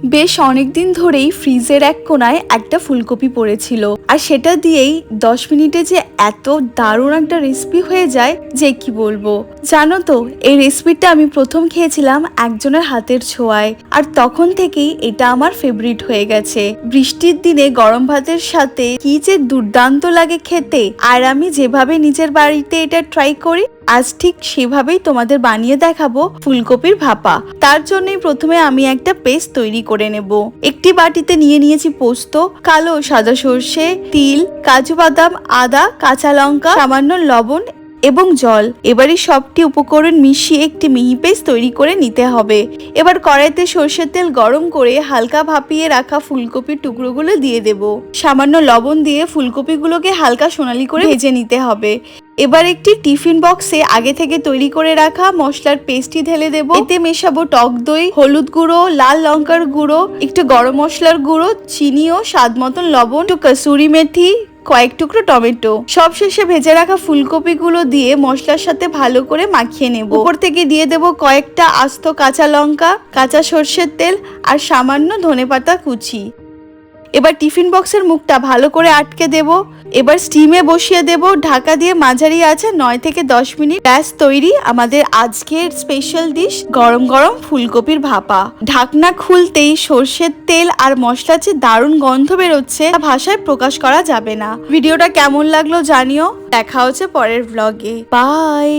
বেশ অনেকদিন ধরেই ফ্রিজের এক কোনায় একটা ফুলকপি পড়েছিল, আর সেটা দিয়েই 10 মিনিটে যে এত দারুণ একটা রেসিপি হয়ে যায় যে কি বলবো। জানো তো, এই রেসিপিটা আমি প্রথম খেয়েছিলাম একজনের হাতের ছোঁয়ায়, আর তখন থেকেই এটা আমার ফেভারিট হয়ে গেছে। বৃষ্টির দিনে গরম ভাতের সাথে কি যে দুর্দান্ত লাগে খেতে। আর আমি যেভাবে নিজের বাড়িতে এটা ট্রাই করি, আজ ঠিক সেভাবেই তোমাদের বানিয়ে দেখাবো ফুলকপির ভাপা। তার জন্যই প্রথমে আমি একটা পেস্ট তৈরি করে নেব। একটি বাটিতে নিয়ে নিয়েছি পোস্ত, কালো সাদা সর্ষে, তিল, কাজু বাদাম, আদা, কাঁচা লঙ্কা, সামান্য লবণ এবং জল। এবারে সবটি উপকরণ মিশিয়ে একটি মিহি পেস্ট তৈরি করে নিতে হবে। এবার কড়াইতে সর্ষের তেল গরম করে হালকা ভাপিয়ে রাখা ফুলকপির টুকরোগুলো দিয়ে দেব। সামান্য লবণ দিয়ে ফুলকপিগুলোকে হালকা সোনালি করে ভেজে নিতে হবে। এবার একটি টিফিন বক্সে আগে থেকে তৈরি করে রাখা মশলার পেস্টটি ঢেলে দেব। এতে মেশাবো টক দই, হলুদ গুঁড়ো, লাল লঙ্কার গুঁড়ো, একটু গরম মশলার গুঁড়ো, চিনি ও স্বাদ মতন লবণ, একটু কসুরি মেথি, কয়েক টুকরো টমেটো। সবশেষে ভেজে রাখা ফুলকপিগুলো দিয়ে মশলার সাথে ভালো করে মাখিয়ে নেব। উপর থেকে দিয়ে দেব কয়েকটা আস্ত কাঁচা লঙ্কা, কাঁচা সর্ষের তেল আর সামান্য ধনেপাতা কুচি। এবার টিফিন বক্সের মুখটা ভালো করে আটকে দেব। এবার স্টিমে বসিয়ে দেব ঢাকা দিয়ে মাঝারি আছে 9 থেকে 10 মিনিট। ব্যাস তৈরি আমাদের আজকের স্পেশাল ডিশ, গরম গরম ফুলকপির ভাপা। ঢাকনা খুলতেই সর্ষের তেল আর মশলার যে দারুণ গন্ধ বেরোচ্ছে তা ভাষায় প্রকাশ করা যাবে না। ভিডিওটা কেমন লাগলো জানিও। দেখা হচ্ছে পরের ব্লগে। বাই।